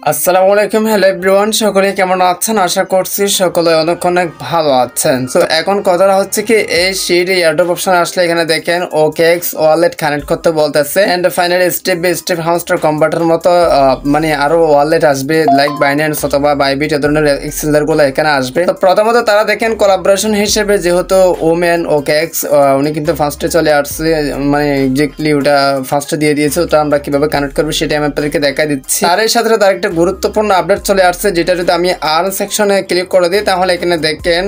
আসসালামু আলাইকুম, hello everyone, সকলে কেমন আছেন? আশা করছি সকলে অনেক ভালো আছেন। তো এখন কথাটা হচ্ছে কি, এই শিট এয়ারড্রপ অপশন আসলে এখানে দেখেন OKX ওয়ালেট কানেক্ট করতে বলতেছে and finally step by step Hamster converter মতো মানে আরো ওয়ালেট আসবে, লাইক বাইন্যান্স অথবা বাইবিট এ ধরনের এক্সচেঞ্জার গুলো এখানে আসবে। তো প্রথমত তারা দেখেন কোলাবোরেশন হিসেবে যেহেতু ওমেন OKX উনি কিন্তু ফার্স্টে চলে আসছে, মানে এক্স্যাক্টলি ওটা ফার্স্টে দিয়ে দিয়েছে। ওটা আমরা কিভাবে কানেক্ট করবো সেটা আমি আপনাদেরকে দেখাই দিচ্ছি। আর এর সাথে তার একটা গুরুত্বপূর্ণ আপডেট চলে আসছে, যেটা যদি আমি আর্ন সেকশনে ক্লিক করে দিই তাহলে এখানে দেখেন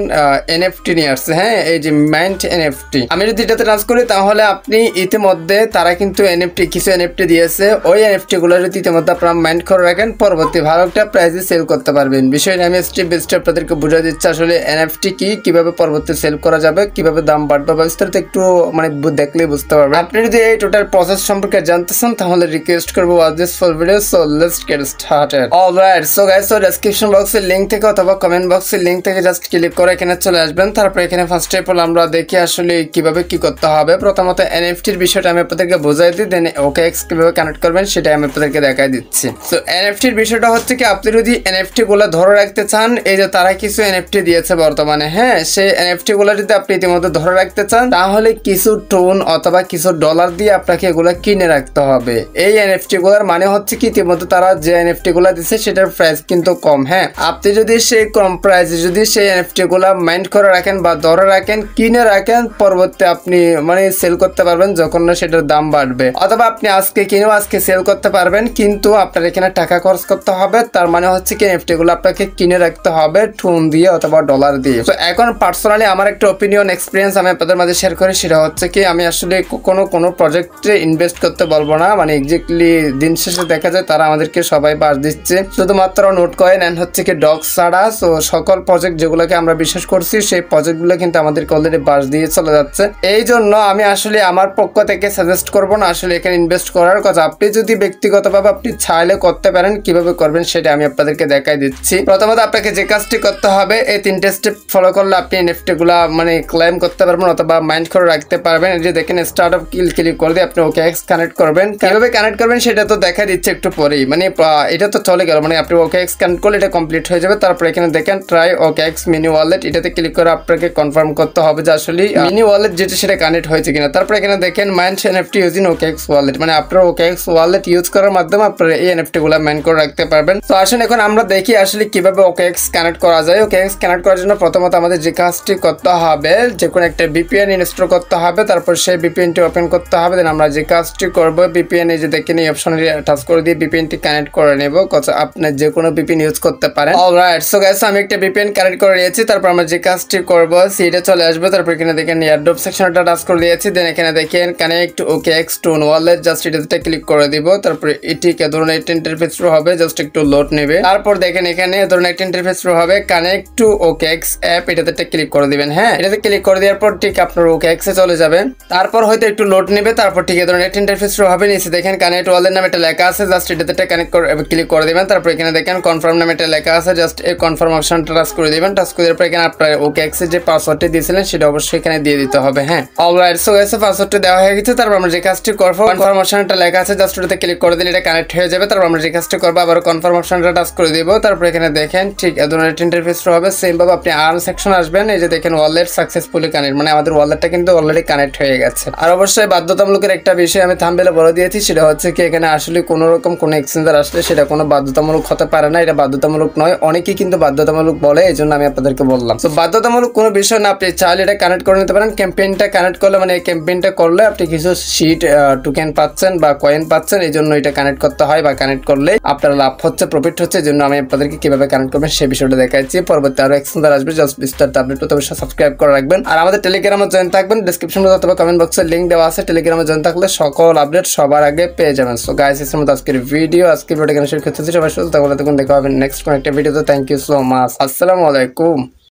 এনএফটি নিয়ে আসছে। হ্যাঁ, এই যে মাইন্ড এনএফটি, আমি যদি এটাতে ট্রান্স করি তাহলে আপনি ইতিমধ্যে তারা কিন্তু কিছু এনএফটি দিয়েছে। ওই এনএফটি গুলো যদি ইতিমধ্যে আপনারা মাইন্ড করে রাখেন, পরবর্তী ভালো একটা প্রাইসে সেল করতে পারবেন। বিষয়টা আমি স্টেপ বাই স্টেপ আপনাদেরকে বুঝিয়ে দিচ্ছি আসলে এনএফটি কি, কিভাবে পরবর্তী সেল করা যাবে, কিভাবে দাম বাড়বে বা বিস্তারিত একটু মানে দেখলে বুঝতে পারবেন। আপনি যদি এই টোটাল প্রসেস সম্পর্কে জানতে চান তাহলে রিকোয়েস্ট করবো watch this full video. So let's get started. Alright, so guys, so description বক্সের লিংক থেকে অথবা কমেন্ট বক্সের লিংক থেকে জাস্ট ক্লিক করে এখানে চলে আসবেন। তারপর এখানে ফার্স্ট অফ অল আমরা দেখি আসলে কিভাবে কি করতে হবে। প্রথমত এনএফটির বিষয়টা আমি আপনাদেরকে বোঝাই দিই, দেন OKX কিভাবে কানেক্ট করবেন সেটা আমি আপনাদেরকে দেখাই দিচ্ছি। সো এনএফটির বিষয়টা হচ্ছে কি, আপনি যদি এনএফটি গুলো ধরে রাখতে চান, এই যে তারা কিছু এনএফটি দিয়েছে বর্তমানে, হ্যাঁ, সেই এনএফটি গুলো যদি আপনি ইতিমধ্যে ধরে রাখতে চান তাহলে কিছু টোন অথবা কিছু ডলার দিয়ে আপনাকে এগুলো কিনে রাখতে হবে। এই এনএফটি গুলোর মানে হচ্ছে কি, ইতিমধ্যে তারা যে এনএফটি গুলো দিচ্ছে সেটার প্রাইস কিন্তু কম। হ্যাঁ, আপনি যদি সেই কম প্রাইসে যদি সেই এনএফটি গুলা মাইন্ড করে রাখেন বা ধরে রাখেন, কিনে রাখেন, পরবর্তী আপনি মানে সেল করতে পারবেন যখন না সেটার দাম বাড়বে। অথবা আপনি আজকে কিনেও আজকে সেল করতে পারবেন, কিন্তু আপনার এখানে টাকা খরচ করতে হবে। তার মানে হচ্ছে কি, এনএফটি গুলো আপনাকে কিনে রাখতে হবে টোন দিয়ে অথবা ডলার দিয়ে। তো এখন পার্সোনালি আমার একটা ওপিনিয়ন এক্সপিরিয়েন্স আমি আপনাদের মাঝে শেয়ার করি। সেটা হচ্ছে কি, আমি আসলে কোনো প্রজেক্টে ইনভেস্ট করতে বলবো না। মানে এক্স্যাক্টলি দিন শেষে দেখা যায় তারা আমাদেরকে সবাই বাস দিচ্ছে শুধুমাত্র নোট কয়েন এন্ড হচ্ছে কি ডক্স ছাড়া। সো সকল প্রজেক্ট যেগুলোকে আমরা বিশ্বাস করছি সেই প্রজেক্টগুলো কিন্তু আমাদেরকে অলরেডি বাস দিয়ে চলে যাচ্ছে। এই জন্য আমি আসলে আমার পক্ষ থেকে সাজেস্ট করবো না আসলে এখানে ইনভেস্ট করার কথা। আপনি যদি ব্যক্তিগতভাবে আপনি চাইলে করতে পারেন, কিভাবে করবেন সেটা আমি আপনাদেরকে দেখাই দিচ্ছি। প্রথমত আপনাকে যে কাজটি করতে হবে, এই 3টে স্টেপ ফলো করলে আপনি এনএফটি গুলা মানে ক্লেম করতে পারবেন অথবা মাইন্ড করে রাখতে পারবেন। এই যে দেখেন স্টার্ট আপ ক্লিক করে দিয়ে আপনি OKX কানেক্ট করবেন। কিভাবে কানেক্ট করবেন সেটা তো দেখা দিচ্ছে একটু পরেই, মানে এটা তো চলে গেল। মানে আপনি OKX কানেক্ট করলে এটা কমপ্লিট হয়ে যাবে। তারপর এখানে দেখেন ট্রাই OKX মিনি ওয়ালেট, এটাতে ক্লিক করে আপনাকে কনফার্ম করতে হবে যে আসলে মিনি ওয়ালেট যেটা সেটা কানেক্ট হয়েছে কিনা। তারপর এখানে দেখেন mind NFT using OKX wallet, মানে আপনার OKX ওয়ালেট ইউজ করার মাধ্যমে আপনারা এই এনএফটি গুলা মাইন্ড করে রাখতে পারবেন। তো আসলে এখন আমরা দেখি আসলে কিভাবে OKX কানেক্ট করা যায়। OKX কানেক্ট করার জন্য প্রথমত আমাদের যে কাজটি করতে হবে, যে কোনো একটা VPN ইনস্টল করতে হবে। তারপর সেই VPNটি ওপেন করতে হবে। দেন আমরা যে কাজটি করবো, VPN এই যে দেখেন এই অপশনে টাচ করে দিয়ে VPNটি কানেক্ট করে নেব। আপনার যে কোনো VPN ইউজ করতে পারেন। অলরাইট, সো গাইস, আমি একটা VPN কানেক্ট করে নিয়েছি। তারপর আমরা যে কাজটি করব সেটা চলে আসবে। তারপর এখানে দেখেন এয়ারড্রপ সেকশনটা টাচ করে দিয়েছি। দেন এখানে দেখেন connect OKX two wallet, just এটাতে ক্লিক করে দিব। তারপর এটিকে ধরুন একটা ইন্টারফেস শুরু হবে, জাস্ট একটু লোড নেবে। তারপর দেখেন এখানে ধরুন একটা ইন্টারফেস শুরু হবে, কানেক্ট টু OKX অ্যাপ, এটাতে ক্লিক করে দিবেন। হ্যাঁ, এটাতে ক্লিক করে দেওয়ার পর ঠিক আপনার OKX এ চলে যাবে। তারপর হয়তো একটু লোড নেবে। তারপর ঠিক ধরুন একটা ইন্টারফেস শুরু হবে। নিচে দেখেন কানেক্ট ওয়ালেট নামে একটা লেখা আছে, জাস্ট এটাতে কানেক্ট করে ক্লিক করে দিবেন। তারপর এখানে দেখেন কনফার্ম নামে একটা লেখা আছে, জাস্ট এই কনফার্ম অপশনটা টাচ করে দিবেন। টাচ করে দেওয়ার পর এখানে আপনার OKX এর যে পাসওয়ার্ডটি দিয়েছিলেন সেটা অবশ্যই এখানে দিয়ে দিতে হবে। হ্যাঁ, অলরাইট, সো গাইস, পাসওয়ার্ডটা দেওয়া হয়ে গেছে। তারপর আমরা যে কাজটি করব, কনফার্ম অপশনটা লেখা আছে, জাস্ট ওটাতে ক্লিক করে দিলে এটা কানেক্ট হয়ে যাবে। তারপর আমরা যে কাজটি করব, আবার কনফার্ম অপশনটা টাচ করে দিব। তারপর এখানে দেখেন ঠিক এই ধরনের একটা ইন্টারফেস হবে। সেম ভাবে আপনি আর্ন সেকশন আসবেন। এই যে দেখেন ওয়ালেট সাকসেসফুলি কানেক্ট, মানে আমাদের ওয়ালেটটা কিন্তু অলরেডি কানেক্ট হয়ে গেছে। আর অবশ্যই বাধ্যতামূলকের একটা বিষয় আমি থাম্বনেলে বলে দিয়েছি, সেটা হচ্ছে কি এখানে আসলে কোনো রকম কোনো এক্সচেঞ্জার আসলে সেটা কোনো বাধ্যতামূলক হতে পারে না। এটা বাধ্যতামূলক নয়, অনেকেই কিন্তু বাধ্যতামূলক বলে, এই জন্য আমি আপনাদেরকে বললাম। তো বাধ্যতামূলক কোনো বিষয় না, আপনি চাইলে এটা কানেক্ট করে নিতে পারেন। ক্যাম্পেইনটা কানেক্ট করলে, মানে এই ক্যাম্পেইনটা করলে আপনি কিছু শিট টোকেন পাচ্ছেন বা কয়েন পাচ্ছেন, এই জন্য এটা কানেক্ট করতে হয় বা কানেক্ট করলে আপনার লাভ হচ্ছে, প্রফিট হচ্ছে। এই জন্য আমি আপনাদেরকে কিভাবে কানেক্ট করবেন সেই বিষয়টা দেখাচ্ছি। পরবর্তী আরো এক্সচেঞ্জার আসবে, জাস্ট বিস্তারিত আপডেট পেতে অবশ্যই সাবস্ক্রাইব করে রাখবেন। আর আমাদের টেলিগ্রামে জয়েন থাকবেন, ডেসক্রিপশন অথবা কমেন্ট বক্সে লিংক দেওয়া আছে। টেলিগ্রামে জয়েন থাকলে সকল আপডেট সবার আগে পেয়ে যাবেন। সো গাইস, এর মধ্যে আজকের ভিডিও এখানে শেষ করতেছি। সবাই সুস্থ থাকুন, দেখা হবে নেক্সট কোন একটা ভিডিওতে। Thank you so much. আসসালামু আলাইকুম।